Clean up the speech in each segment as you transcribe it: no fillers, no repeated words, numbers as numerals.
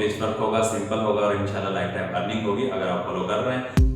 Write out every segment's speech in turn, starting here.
Paste work होगा, simple होगा और इंशाल्लाह लाइफ टाइम अर्निंग होगी अगर आप फॉलो कर रहे हैं।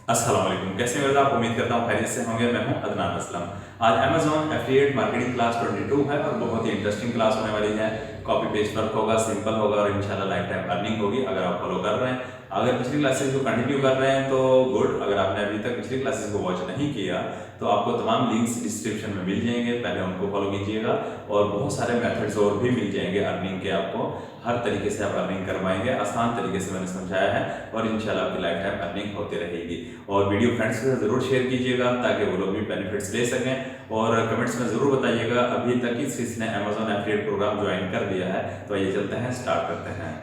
अस्सलाम वालेकुम, कैसे हो आप? उम्मीद करता हूँ खैरियत से होंगे। मैं हूं अदनान असलम। आज अमेजॉन एफिलिएट मार्केटिंग क्लास 22 है और बहुत ही इंटरेस्टिंग क्लास होने वाली है। कॉपी पेस्ट वर्क होगा, सिंपल होगा और इंशाल्लाह लाइफ टाइम अर्निंग होगी अगर आप फॉलो कर रहे हैं। अगर पिछली क्लासेस को कंटिन्यू कर रहे हैं तो गुड। अगर आपने अभी तक पिछली क्लासेस को वॉच नहीं किया तो आपको तमाम लिंक्स डिस्क्रिप्शन में मिल जाएंगे, पहले उनको फॉलो कीजिएगा। और बहुत सारे मेथड्स और भी मिल जाएंगे अर्निंग के, आपको हर तरीके से आप अर्निंग करवाएंगे। आसान तरीके से मैंने समझाया है और इंशाल्लाह आपकी लाइफ टाइम अर्निंग होती रहेगी। और वीडियो फ्रेंड्स के साथ जरूर शेयर कीजिएगा ताकि वो लोग भी बेनिफिट्स ले सकें। और कमेंट्स में जरूर बताइएगा अभी तक किसने अमेजॉन एफिलिएट प्रोग्राम ज्वाइन कर दिया है। तो आइए चलते हैं, स्टार्ट करते हैं।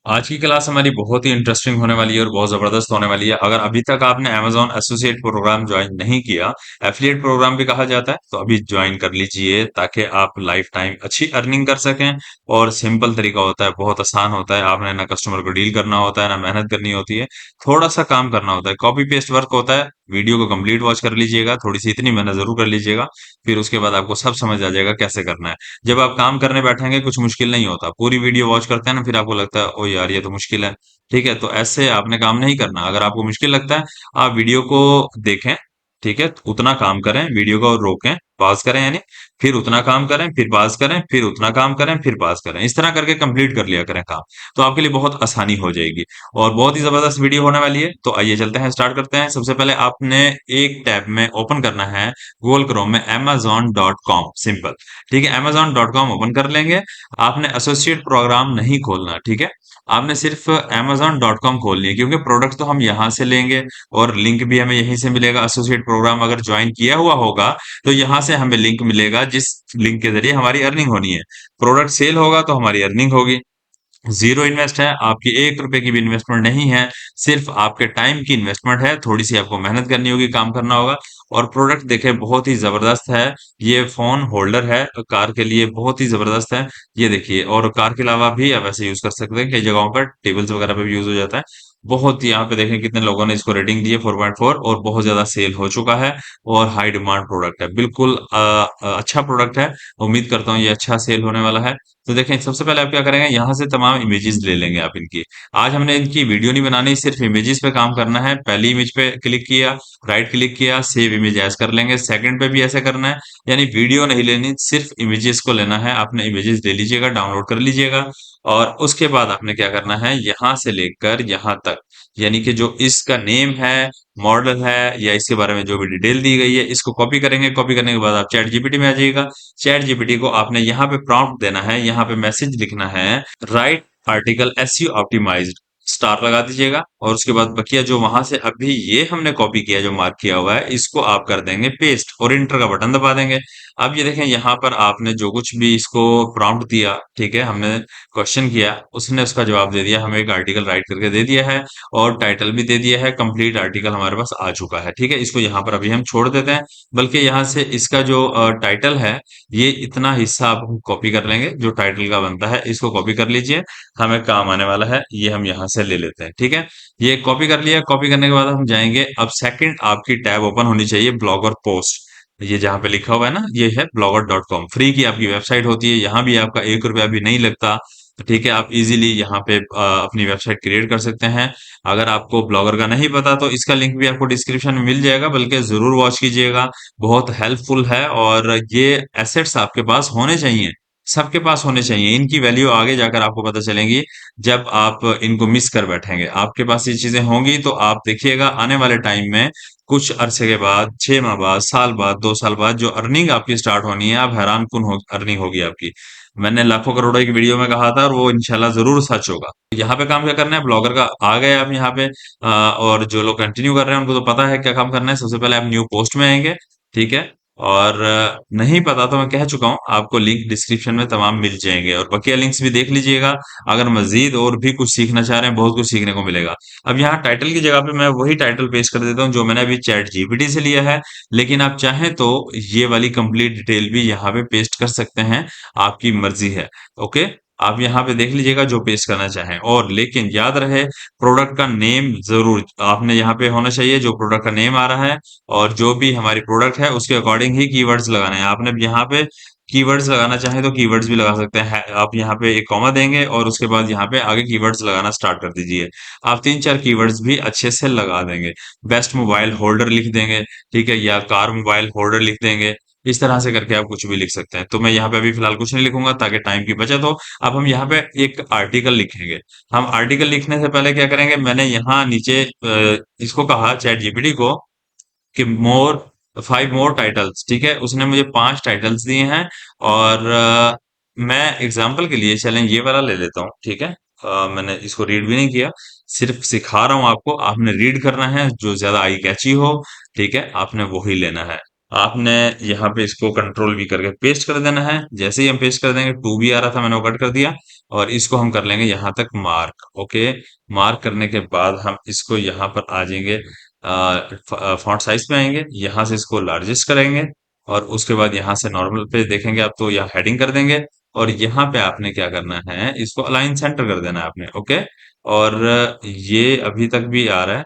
आज की क्लास हमारी बहुत ही इंटरेस्टिंग होने वाली है और बहुत जबरदस्त होने वाली है। अगर अभी तक आपने अमेजॉन एसोसिएट प्रोग्राम ज्वाइन नहीं किया, एफिलिएट प्रोग्राम भी कहा जाता है, तो अभी ज्वाइन कर लीजिए ताकि आप लाइफ टाइम अच्छी अर्निंग कर सकें। और सिंपल तरीका होता है, बहुत आसान होता है। आपने ना कस्टमर को डील करना होता है, ना मेहनत करनी होती है, थोड़ा सा काम करना होता है। कॉपी पेस्ट वर्क होता है। वीडियो को कंप्लीट वॉच कर लीजिएगा, थोड़ी सी इतनी मेहनत जरूर कर लीजिएगा, फिर उसके बाद आपको सब समझ आ जाएगा कैसे करना है। जब आप काम करने बैठेंगे कुछ मुश्किल नहीं होता। पूरी वीडियो वॉच करते हैं ना, फिर आपको लगता है ओ यार ये तो मुश्किल है। ठीक है, तो ऐसे आपने काम नहीं करना। अगर आपको मुश्किल लगता है, आप वीडियो को देखें, ठीक है, उतना काम करें, वीडियो को रोकें, पॉज करें यानी, फिर उतना काम करें, फिर पॉज करें, फिर उतना काम करें, फिर पॉज करें। इस तरह करके कंप्लीट कर लिया करें काम, तो आपके लिए बहुत आसानी हो जाएगी। और बहुत ही जबरदस्त वीडियो होने वाली है। तो आइए चलते हैं, स्टार्ट करते हैं। सबसे पहले आपने एक टैब में ओपन करना है, गूगल क्रोम में amazon.com, सिंपल। ठीक है, amazon.com ओपन कर लेंगे। आपने एसोसिएट प्रोग्राम नहीं खोलना, ठीक है, आपने सिर्फ amazon.com खोलनी है, क्योंकि प्रोडक्ट तो हम यहाँ से लेंगे और लिंक भी हमें यहीं से मिलेगा। एसोसिएट प्रोग्राम अगर ज्वाइन किया हुआ होगा तो यहाँ से हमें लिंक मिलेगा, जिस लिंक के जरिए हमारी अर्निंग होनी है। प्रोडक्ट सेल होगा तो हमारी अर्निंग होगी। जीरो इन्वेस्ट है, आपकी 1 रुपए की भी इन्वेस्टमेंट नहीं है, सिर्फ आपके टाइम की इन्वेस्टमेंट है। थोड़ी सी आपको मेहनत करनी होगी, काम करना होगा। और प्रोडक्ट देखें, बहुत ही जबरदस्त है। ये फोन होल्डर है, कार के लिए बहुत ही जबरदस्त है। ये देखिए, और कार के अलावा भी आप ऐसे यूज कर सकते हैं, कई जगहों पर टेबल्स वगैरह पे भी यूज हो जाता है। बहुत यहाँ पे देखें कितने लोगों ने इसको रेटिंग दी है 4.4, और बहुत ज्यादा सेल हो चुका है। और हाई डिमांड प्रोडक्ट है, बिल्कुल अच्छा प्रोडक्ट है। उम्मीद करता हूँ ये अच्छा सेल होने वाला है। तो देखें, सबसे पहले आप क्या करेंगे, यहाँ से तमाम इमेजेस ले लेंगे आप इनकी। आज हमने इनकी वीडियो नहीं बनानी, सिर्फ इमेजेस पे काम करना है। पहली इमेज पे क्लिक किया, राइट क्लिक किया, सेव इमेज एज कर लेंगे। सेकंड पे भी ऐसे करना है, यानी वीडियो नहीं लेनी, सिर्फ इमेजेस को लेना है। आपने इमेजेस ले लीजिएगा, डाउनलोड कर लीजिएगा। और उसके बाद आपने क्या करना है, यहाँ से लेकर यहाँ तक, यानी कि जो इसका नेम है, मॉडल है, या इसके बारे में जो भी डिटेल दी गई है, इसको कॉपी करेंगे। कॉपी करने के बाद आप चैट जीपीटी में आ जाइएगा। चैट जीपीटी को आपने यहाँ पे प्रॉम्प्ट देना है, यहाँ पे मैसेज लिखना है, write article SEO optimised, star लगा दीजिएगा। और उसके बाद बकिया जो वहां से अभी ये हमने कॉपी किया, जो मार्क किया हुआ है, इसको आप कर देंगे पेस्ट और इंटर का बटन दबा देंगे। अब ये देखें, यहाँ पर आपने जो कुछ भी इसको प्रॉम्प्ट दिया, ठीक है, हमने क्वेश्चन किया, उसने उसका जवाब दे दिया, हमें एक आर्टिकल राइट करके दे दिया है और टाइटल भी दे दिया है। कंप्लीट आर्टिकल हमारे पास आ चुका है। ठीक है, इसको यहाँ पर अभी हम छोड़ देते हैं। बल्कि यहाँ से इसका जो टाइटल है, ये इतना हिस्सा आप कॉपी कर लेंगे जो टाइटल का बनता है, इसको कॉपी कर लीजिए, हमें काम आने वाला है। ये हम यहाँ से ले लेते हैं, ठीक है। ये कॉपी कर लिया। कॉपी करने के बाद हम जाएंगे, अब सेकंड आपकी टैब ओपन होनी चाहिए, ब्लॉगर पोस्ट। ये जहाँ पे लिखा हुआ है ना, ये है blogger.com, फ्री की आपकी वेबसाइट होती है। यहाँ भी आपका 1 रुपया भी नहीं लगता। तो ठीक है, आप इजीली यहाँ पे अपनी वेबसाइट क्रिएट कर सकते हैं। अगर आपको ब्लॉगर का नहीं पता तो इसका लिंक भी आपको डिस्क्रिप्शन में मिल जाएगा, बल्कि जरूर वॉच कीजिएगा, बहुत हेल्पफुल है। और ये एसेट्स आपके पास होने चाहिए, सबके पास होने चाहिए। इनकी वैल्यू आगे जाकर आपको पता चलेंगी जब आप इनको मिस कर बैठेंगे। आपके पास ये चीजें होंगी तो आप देखिएगा आने वाले टाइम में, कुछ अरसे के बाद, 6 माह बाद, साल बाद, 2 साल बाद, जो अर्निंग आपकी स्टार्ट होनी है, आप हैरान कुन हो अर्निंग होगी आपकी। मैंने लाखों करोड़ों की वीडियो में कहा था और वो इंशाल्लाह जरूर सच होगा। यहाँ पे काम क्या करना है, ब्लॉगर का आ गए आप यहाँ पे। और जो लोग कंटिन्यू कर रहे हैं उनको तो पता है क्या काम करना है। सबसे पहले आप न्यू पोस्ट में आएंगे, ठीक है। और नहीं पता तो मैं कह चुका हूँ, आपको लिंक डिस्क्रिप्शन में तमाम मिल जाएंगे, और बकिया लिंक्स भी देख लीजिएगा। अगर मजीद और भी कुछ सीखना चाह रहे हैं, बहुत कुछ सीखने को मिलेगा। अब यहाँ टाइटल की जगह पे मैं वही टाइटल पेस्ट कर देता हूँ जो मैंने अभी चैट जीपीटी से लिया है। लेकिन आप चाहें तो ये वाली कंप्लीट डिटेल भी यहाँ पे पेस्ट कर सकते हैं, आपकी मर्जी है। ओके, आप यहाँ पे देख लीजिएगा जो पेस्ट करना चाहें, और लेकिन याद रहे प्रोडक्ट का नेम जरूर आपने यहाँ पे होना चाहिए, जो प्रोडक्ट का नेम आ रहा है और जो भी हमारी प्रोडक्ट है उसके अकॉर्डिंग ही कीवर्ड्स लगाने हैं आपने। यहाँ पे कीवर्ड्स लगाना चाहें तो कीवर्ड्स भी लगा सकते हैं, आप यहाँ पे एक कॉमा देंगे और उसके बाद यहाँ पे आगे कीवर्ड्स लगाना स्टार्ट कर दीजिए। आप 3-4 कीवर्ड्स भी अच्छे से लगा देंगे। बेस्ट मोबाइल होल्डर लिख देंगे, ठीक है, या कार मोबाइल होल्डर लिख देंगे। इस तरह से करके आप कुछ भी लिख सकते हैं। तो मैं यहाँ पे अभी फिलहाल कुछ नहीं लिखूंगा ताकि टाइम की बचत हो। अब हम यहाँ पे एक आर्टिकल लिखेंगे। हम आर्टिकल लिखने से पहले क्या करेंगे, मैंने यहाँ नीचे इसको कहा चैट जीपीटी को कि मोर 5 मोर टाइटल्स, ठीक है, उसने मुझे 5 टाइटल्स दिए हैं। और मैं एग्जाम्पल के लिए चलें ये वाला ले लेता हूँ, ठीक है। मैंने इसको रीड भी नहीं किया, सिर्फ सिखा रहा हूँ आपको, आपने रीड करना है जो ज्यादा आई कैची हो, ठीक है, आपने वही लेना है। आपने यहाँ पे इसको कंट्रोल भी करके पेस्ट कर देना है। जैसे ही हम पेस्ट कर देंगे, टू भी आ रहा था मैंने वो कट कर दिया, और इसको हम कर लेंगे यहाँ तक मार्क। ओके, मार्क करने के बाद हम इसको यहाँ पर आ जाएंगे, फॉन्ट साइज पे आएंगे, यहाँ से इसको लार्जेस्ट करेंगे, और उसके बाद यहाँ से नॉर्मल पे देखेंगे आप तो यहाँ हेडिंग कर देंगे। और यहाँ पे आपने क्या करना है, इसको अलाइन सेंटर कर देना है आपने। ओके, और ये अभी तक भी आ रहा है,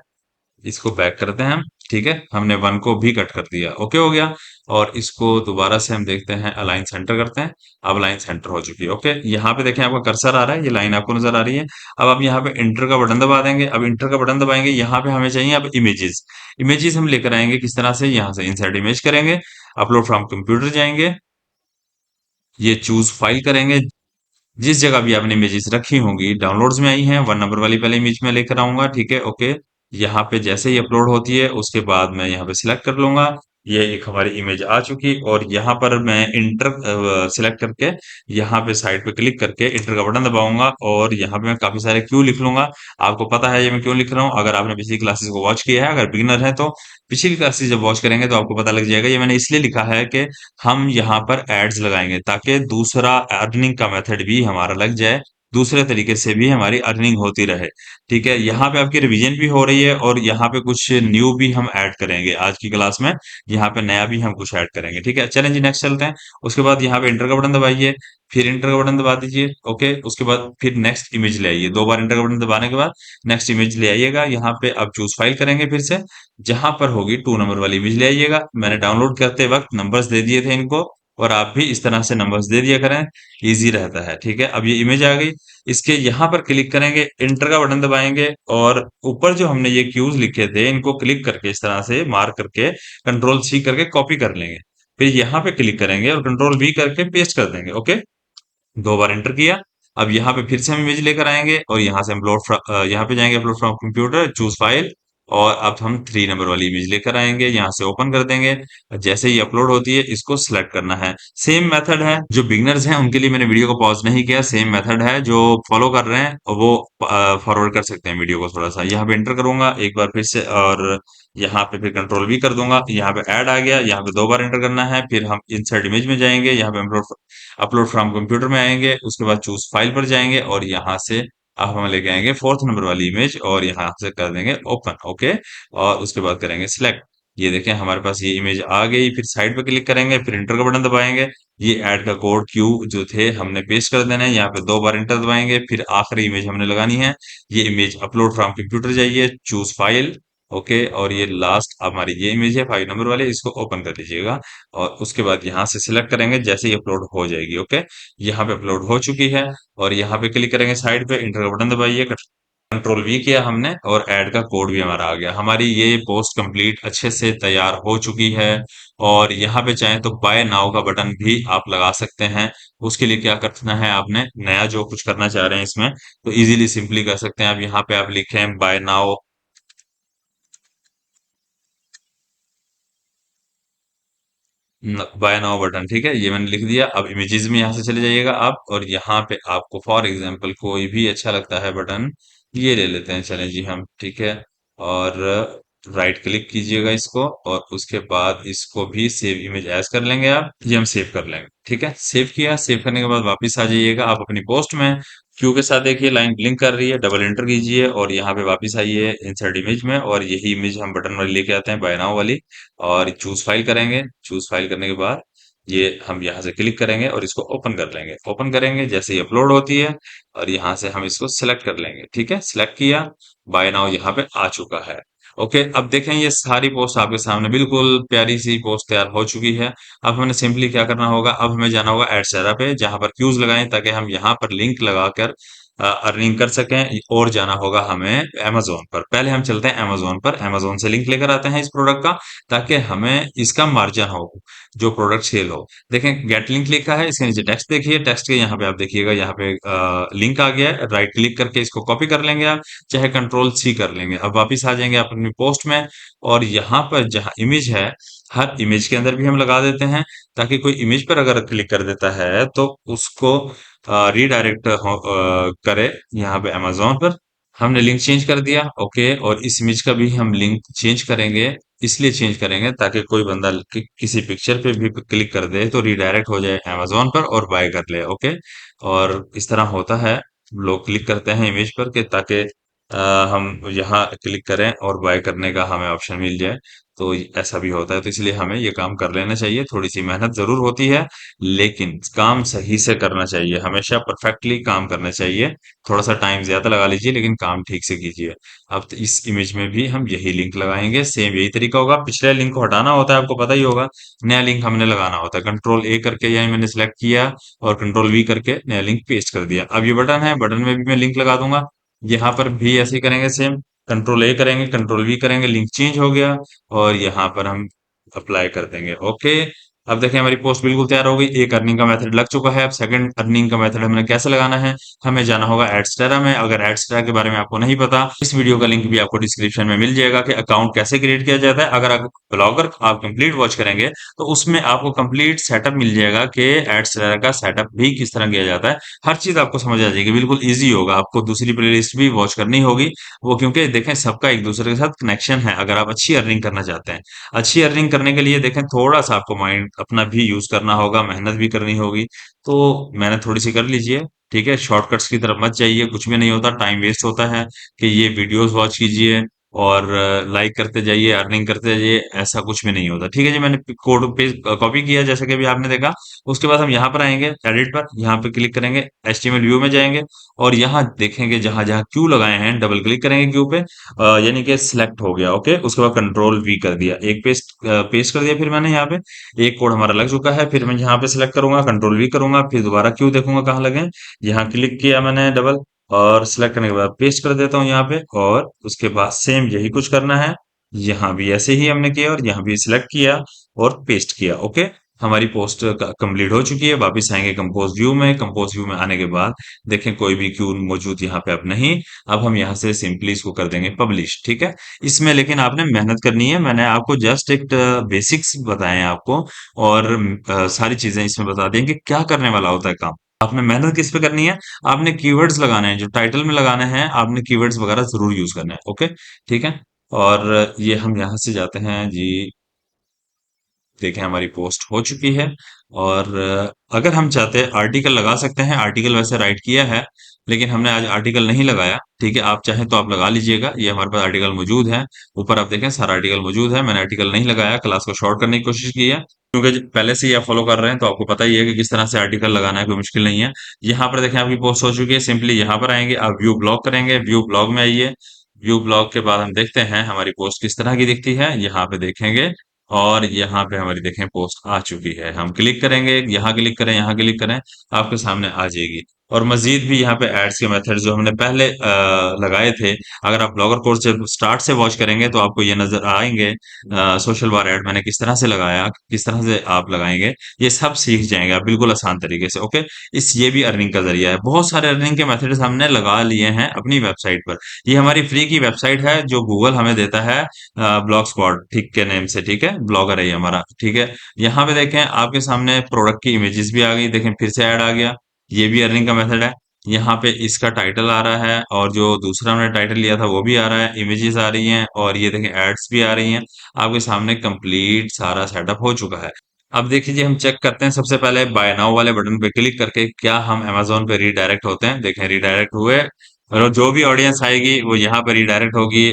इसको बैक करते हैं हम, ठीक है, हमने 1 को भी कट कर दिया, ओके हो गया। और इसको दोबारा से हम देखते हैं, अलाइन सेंटर करते हैं। अब लाइन सेंटर हो चुकी है। ओके, यहाँ पे देखें आपका कर्सर आ रहा है, ये लाइन आपको नजर आ रही है। अब आप यहाँ पे इंटर का बटन दबा देंगे। अब इंटर का बटन दबाएंगे, यहाँ पे हमें चाहिए अब इमेजेस। इमेजेस हम लेकर आएंगे किस तरह से, यहाँ से इंसर्ट इमेज करेंगे, अपलोड फ्रॉम कंप्यूटर जाएंगे, ये चूज फाइल करेंगे। जिस जगह भी आपने इमेजेस रखी होंगी डाउनलोड्स में आई हैं, 1 नंबर वाली पहले इमेज में लेकर आऊंगा, ठीक है। ओके, यहाँ पे जैसे ही अपलोड होती है उसके बाद मैं यहाँ पे सिलेक्ट कर लूंगा, ये एक हमारी इमेज आ चुकी। और यहाँ पर मैं इंटर सिलेक्ट करके यहाँ पे साइड पे क्लिक करके इंटर का बटन दबाऊंगा, और यहाँ पे मैं काफी सारे क्यों लिख लूंगा। आपको पता है ये मैं क्यों लिख रहा हूँ, अगर आपने पिछली क्लासेस को वॉच किया है, अगर बिगिनर है तो पिछली क्लासेस जब वॉच करेंगे तो आपको पता लग जाएगा। ये मैंने इसलिए लिखा है कि हम यहाँ पर एड्स लगाएंगे ताकि दूसरा अर्निंग का मेथड भी हमारा लग जाए, दूसरे तरीके से भी हमारी अर्निंग होती रहे, ठीक है। यहाँ पे आपकी रिवीजन भी हो रही है, और यहाँ पे कुछ न्यू भी हम ऐड करेंगे आज की क्लास में, यहाँ पे नया भी हम कुछ ऐड करेंगे, ठीक है। चलें जी नेक्स्ट चलते हैं। उसके बाद यहाँ पे इंटर का बटन दबाइए, फिर इंटर का बटन दबा दीजिए। ओके, उसके बाद फिर नेक्स्ट इमेज ले आइए, 2 बार इंटर का बटन दबाने के बाद नेक्स्ट इमेज ले आइएगा। यहाँ पे अब चूज फाइल करेंगे, फिर से जहां पर होगी 2 नंबर वाली इमेज ले आइएगा। मैंने डाउनलोड करते वक्त नंबर्स दे दिए थे इनको, और आप भी इस तरह से नंबर्स दे दिया करें, इजी रहता है, ठीक है। अब ये इमेज आ गई, इसके यहाँ पर क्लिक करेंगे, इंटर का बटन दबाएंगे, और ऊपर जो हमने ये क्यूज लिखे थे इनको क्लिक करके इस तरह से मार्क करके कंट्रोल सी करके कॉपी कर लेंगे। फिर यहाँ पे क्लिक करेंगे और कंट्रोल वी करके पेस्ट कर देंगे। ओके, 2 बार एंटर किया। अब यहाँ पे फिर से हम इमेज लेकर आएंगे, और यहाँ से हम यहाँ पे जाएंगे, upload from computer, choose file, और अब हम 3 नंबर वाली इमेज लेकर आएंगे, यहाँ से ओपन कर देंगे। जैसे ही अपलोड होती है इसको सिलेक्ट करना है। सेम मेथड है, जो बिगनर्स हैं उनके लिए मैंने वीडियो को पॉज नहीं किया, सेम मेथड है, जो फॉलो कर रहे हैं वो फॉरवर्ड कर सकते हैं वीडियो को थोड़ा सा। यहाँ पे एंटर करूंगा एक बार फिर से, और यहाँ पे फिर कंट्रोल भी कर दूंगा। यहाँ पे ऐड आ गया, यहाँ पे 2 बार एंटर करना है, फिर हम इंसर्ट इमेज में जाएंगे, यहाँ पे अपलोड अपलोड फ्रॉम कंप्यूटर में आएंगे, उसके बाद चूज फाइल पर जाएंगे, और यहाँ से अब हम लेके आएंगे 4th नंबर वाली इमेज, और यहाँ से कर देंगे ओपन। ओके, और उसके बाद करेंगे सिलेक्ट। ये देखें हमारे पास ये इमेज आ गई। फिर साइड पे क्लिक करेंगे, फिर इंटर का बटन दबाएंगे, ये ऐड का कोड क्यू जो थे हमने पेस्ट कर देना है। यहाँ पे 2 बार इंटर दबाएंगे, फिर आखिरी इमेज हमने लगानी है। ये इमेज अपलोड फ्रॉम कंप्यूटर जाइए, चूज फाइल, ओके, और ये लास्ट हमारी ये इमेज है 5 नंबर वाले, इसको ओपन कर लीजिएगा। और उसके बाद यहाँ से सिलेक्ट करेंगे, जैसे ही अपलोड हो जाएगी। ओके, यहाँ पे अपलोड हो चुकी है, और यहाँ पे क्लिक करेंगे साइड पे, इंटर का बटन दबाइए, कंट्रोल वी किया हमने, और ऐड का कोड भी हमारा आ गया। हमारी ये पोस्ट कंप्लीट अच्छे से तैयार हो चुकी है। और यहाँ पे चाहें तो बाय नाउ का बटन भी आप लगा सकते हैं। उसके लिए क्या करना है, आपने नया जो कुछ करना चाह रहे हैं इसमें, तो इजीली सिंपली कर सकते हैं। अब यहाँ पे आप लिखें buy now, buy now button, ठीक है, ये मैंने लिख दिया। अब इमेजेस में यहाँ से चले जाइएगा आप, और यहाँ पे आपको फॉर एग्जांपल कोई भी अच्छा लगता है बटन, ये ले लेते हैं, चलें जी हम, ठीक है। और राइट क्लिक कीजिएगा इसको, और उसके बाद इसको भी सेव इमेज एज कर लेंगे आप, ये हम सेव कर लेंगे, ठीक है। सेव किया, सेव करने के बाद वापस आ जाइएगा आप अपनी पोस्ट में। क्यू के साथ देखिए लाइन ब्लिंक कर रही है, डबल एंटर कीजिए, और यहाँ पे वापस आइए इंसर्ट इमेज में, और यही इमेज हम बटन वाली लेके आते हैं, बाय नाउ वाली, और चूज फाइल करेंगे। चूज फाइल करने के बाद ये हम यहाँ से क्लिक करेंगे और इसको ओपन कर लेंगे। ओपन करेंगे जैसे ही अपलोड होती है और यहाँ से हम इसको सिलेक्ट कर लेंगे। ठीक है, सिलेक्ट किया, बाय नाउ यहाँ पे आ चुका है। ओके, अब देखें ये सारी पोस्ट आपके सामने बिल्कुल प्यारी सी पोस्ट तैयार हो चुकी है। अब हमें सिंपली क्या करना होगा, अब हमें जाना होगा एडसेरा पे, जहां पर क्यूज लगाएं ताकि हम यहाँ पर लिंक लगाकर अर्निंग कर सकें। और जाना होगा हमें अमेज़न पर। पहले हम चलते हैं अमेज़न पर, अमेज़न से लिंक लेकर आते हैं इस प्रोडक्ट का, ताकि हमें इसका मार्जिन हो, जो प्रोडक्ट सेल हो। देखें गेट लिंक लिखा है, इसके नीचे टेक्स्ट देखिए, टेक्स्ट के यहाँ पे आप देखिएगा, यहाँ पे लिंक आ गया है। राइट क्लिक करके इसको कॉपी कर लेंगे आप, चाहे कंट्रोल सी कर लेंगे। अब वापिस आ जाएंगे आप अपनी पोस्ट में, और यहाँ पर जहाँ इमेज है, हर इमेज के अंदर भी हम लगा देते हैं, ताकि कोई इमेज पर अगर क्लिक कर देता है तो उसको रीडायरेक्ट करे यहाँ पे अमेज़न पर। हमने लिंक चेंज कर दिया। ओके, और इस इमेज का भी हम लिंक चेंज करेंगे, इसलिए चेंज करेंगे ताकि कोई बंदा किसी पिक्चर पे भी क्लिक कर दे तो रीडायरेक्ट हो जाए अमेज़न पर और बाय कर ले। ओके, और इस तरह होता है, लोग क्लिक करते हैं इमेज पर कि ताकि हम यहाँ क्लिक करें और बाय करने का हमें ऑप्शन मिल जाए। तो ऐसा भी होता है, तो इसलिए हमें ये काम कर लेना चाहिए। थोड़ी सी मेहनत जरूर होती है, लेकिन काम सही से करना चाहिए, हमेशा परफेक्टली काम करना चाहिए। थोड़ा सा टाइम ज्यादा लगा लीजिए, लेकिन काम ठीक से कीजिए। अब तो इस इमेज में भी हम यही लिंक लगाएंगे, सेम यही तरीका होगा। पिछले लिंक को हटाना होता है, आपको पता ही होगा। नया लिंक हमने लगाना होता है, कंट्रोल ए करके यानी मैंने सिलेक्ट किया और कंट्रोल वी करके नया लिंक पेस्ट कर दिया। अब ये बटन है, बटन में भी मैं लिंक लगा दूंगा। यहाँ पर भी ऐसे ही करेंगे, सेम कंट्रोल ए करेंगे, कंट्रोल वी करेंगे, लिंक चेंज हो गया, और यहाँ पर हम अप्लाई कर देंगे। ओके, अब देखें हमारी पोस्ट बिल्कुल तैयार हो गई। एक अर्निंग का मेथड लग चुका है। अब सेकंड अर्निंग का मेथड हमने कैसे लगाना है, हमें जाना होगा एडस्टेरा में। अगर एडस्टेरा के बारे में आपको नहीं पता, इस वीडियो का लिंक भी आपको डिस्क्रिप्शन में मिल जाएगा कि अकाउंट कैसे क्रिएट किया जाता है। अगर आप ब्लॉगर आप कंप्लीट वॉच करेंगे तो उसमें आपको कंप्लीट सेटअप मिल जाएगा कि एडस्टेरा का सेटअप भी किस तरह किया जाता है। हर चीज आपको समझ आ जाएगी, बिल्कुल ईजी होगा। आपको दूसरी प्लेलिस्ट भी वॉच करनी होगी, वो क्योंकि देखें सबका एक दूसरे के साथ कनेक्शन है। अगर आप अच्छी अर्निंग करना चाहते हैं, अच्छी अर्निंग करने के लिए देखें थोड़ा सा आपको माइंड अपना भी यूज करना होगा, मेहनत भी करनी होगी। तो मेहनत थोड़ी सी कर लीजिए, ठीक है। शॉर्टकट्स की तरफ मत जाइए, कुछ भी नहीं होता, टाइम वेस्ट होता है कि ये वीडियोस वॉच कीजिए और लाइक करते जाइए, अर्निंग करते जाइए, ऐसा कुछ भी नहीं होता। ठीक है जी, मैंने कोड पे कॉपी किया जैसे कि अभी आपने देखा। उसके बाद हम यहाँ पर आएंगे एडिट पर, यहाँ पे क्लिक करेंगे, एचटीएमएल व्यू में जाएंगे, और यहाँ देखेंगे जहां जहां क्यू लगाए हैं डबल क्लिक करेंगे क्यू पे, यानी कि सिलेक्ट हो गया। ओके, उसके बाद कंट्रोल वी कर दिया, एक पेस्ट पेस्ट कर दिया। फिर मैंने यहाँ पे एक कोड हमारा लग चुका है। फिर मैं यहाँ पे सिलेक्ट करूंगा, कंट्रोल वी करूंगा, फिर दोबारा क्यू देखूंगा कहाँ लगे। यहाँ क्लिक किया मैंने डबल, और सिलेक्ट करने के बाद पेस्ट कर देता हूँ यहाँ पे, और उसके बाद सेम यही कुछ करना है। यहाँ भी ऐसे ही हमने किया, और यहाँ भी सिलेक्ट किया और पेस्ट किया। ओके, हमारी पोस्ट कंप्लीट हो चुकी है। वापस आएंगे कंपोज व्यू में। कंपोज व्यू में आने के बाद देखें कोई भी क्यू मौजूद यहाँ पे अब नहीं। अब हम यहाँ से सिंपली इसको कर देंगे पब्लिश। ठीक है, इसमें लेकिन आपने मेहनत करनी है। मैंने आपको जस्ट एक बेसिक्स बताए हैं आपको, और सारी चीजें इसमें बता दें कि क्या करने वाला होता है काम। आपने मेहनत किस पे करनी है, आपने कीवर्ड्स लगाने हैं, जो टाइटल में लगाने हैं आपने कीवर्ड्स वगैरह जरूर यूज करना है। ओके, ठीक है। और ये हम यहाँ से जाते हैं जी, देखें हमारी पोस्ट हो चुकी है। और अगर हम चाहते हैं आर्टिकल लगा सकते हैं। आर्टिकल वैसे राइट किया है, लेकिन हमने आज आर्टिकल नहीं लगाया। ठीक है, आप चाहें तो आप लगा लीजिएगा, ये हमारे पास आर्टिकल मौजूद है। ऊपर आप देखें सारा आर्टिकल मौजूद है। मैंने आर्टिकल नहीं लगाया, क्लास को शॉर्ट करने की कोशिश की है, क्योंकि पहले से ही आप फॉलो कर रहे हैं तो आपको पता ही है कि किस तरह से आर्टिकल लगाना है, कोई मुश्किल नहीं है। यहाँ पर देखें आपकी पोस्ट हो चुकी है। सिंपली यहाँ पर आएंगे, आप व्यू ब्लॉग करेंगे, व्यू ब्लॉग में आइए। व्यू ब्लॉग के बाद हम देखते हैं हमारी पोस्ट किस तरह की दिखती है, यहाँ पे देखेंगे। और यहाँ पे हमारी देखें पोस्ट आ चुकी है। हम क्लिक करेंगे, यहाँ क्लिक करें, यहाँ क्लिक करें, आपके सामने आ जाएगी। और मजीद भी यहाँ पे एड्स के मेथड जो हमने पहले लगाए थे, अगर आप ब्लॉगर कोर्स से स्टार्ट से वॉच करेंगे तो आपको ये नजर आएंगे। सोशल बार ऐड मैंने किस तरह से लगाया, किस तरह से आप लगाएंगे, ये सब सीख जाएंगे आप बिल्कुल आसान तरीके से। ओके, इस ये भी अर्निंग का जरिया है। बहुत सारे अर्निंग के मेथड्स हमने लगा लिए हैं अपनी वेबसाइट पर। ये हमारी फ्री की वेबसाइट है जो गूगल हमें देता है, ब्लॉग स्पॉट ठीक के नेम से। ठीक है, ब्लॉगर है ये हमारा। ठीक है, यहाँ पे देखें आपके सामने प्रोडक्ट की इमेजेस भी आ गई, देखें फिर से ऐड आ गया। ये भी अर्निंग का मेथड है। यहाँ पे इसका टाइटल आ रहा है, और जो दूसरा हमने टाइटल लिया था वो भी आ रहा है, इमेजेस आ रही हैं, और ये देखें एड्स भी आ रही हैं। आपके सामने कंप्लीट सारा सेटअप हो चुका है। अब देखिए जी, हम चेक करते हैं सबसे पहले बाय नाउ वाले बटन पे क्लिक करके क्या हम अमेजोन पे रीडायरेक्ट होते हैं। देखें रीडायरेक्ट हुए, और जो भी ऑडियंस आएगी वो यहाँ पे रीडायरेक्ट होगी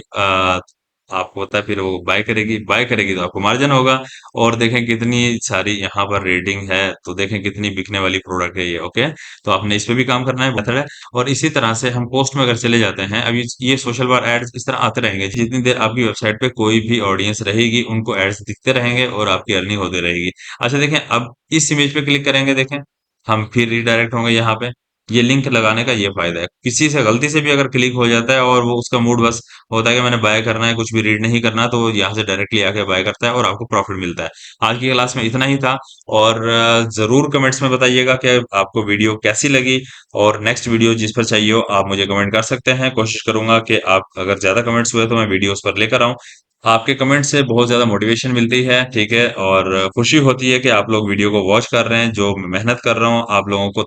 आपको पता है फिर वो बाय करेगी तो आपको मार्जिन होगा। और देखें कितनी सारी यहाँ पर रेटिंग है, तो देखें कितनी बिकने वाली प्रोडक्ट है ये। ओके, तो आपने इस पे भी काम करना है, बेहतर है। और इसी तरह से हम पोस्ट में अगर चले जाते हैं, अब ये सोशल बार एड्स इस तरह आते रहेंगे जितनी देर आपकी वेबसाइट पे कोई भी ऑडियंस रहेगी, उनको एड्स दिखते रहेंगे और आपकी अर्निंग होती रहेगी। अच्छा देखें, अब इस इमेज पे क्लिक करेंगे, देखें हम फिर रिडायरेक्ट होंगे यहाँ पे। ये लिंक लगाने का ये फायदा है, किसी से गलती से भी अगर क्लिक हो जाता है और वो उसका मूड बस होता है कि मैंने बाय करना है, कुछ भी रीड नहीं करना, तो वो यहाँ से डायरेक्टली आके बाय करता है और आपको प्रॉफिट मिलता है। आज की क्लास में इतना ही था। और जरूर कमेंट्स में बताइएगा कि आपको वीडियो कैसी लगी, और नेक्स्ट वीडियो जिस पर चाहिए हो आप मुझे कमेंट कर सकते हैं। कोशिश करूंगा कि आप अगर ज्यादा कमेंट्स हुए तो मैं वीडियो उस पर लेकर आऊं। आपके कमेंट से बहुत ज्यादा मोटिवेशन मिलती है, ठीक है, और खुशी होती है कि आप लोग वीडियो को वॉच कर रहे हैं। जो मैं मेहनत कर रहा हूँ आप लोगों को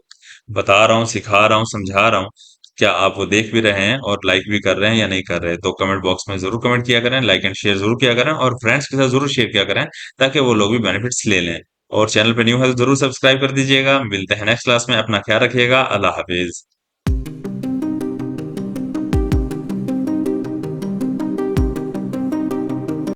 बता रहा हूँ, सिखा रहा हूँ, समझा रहा हूँ, क्या आप वो देख भी रहे हैं और लाइक भी कर रहे हैं या नहीं कर रहे हैं? तो कमेंट बॉक्स में जरूर कमेंट किया करें, लाइक एंड शेयर जरूर किया करें, और फ्रेंड्स के साथ जरूर शेयर किया करें ताकि वो लोग भी बेनिफिट्स ले लें। और चैनल पे न्यू है तो जरूर सब्सक्राइब कर दीजिएगा। मिलते हैं नेक्स्ट क्लास में, अपना ख्याल रखिएगा। अल्लाह हाफिज।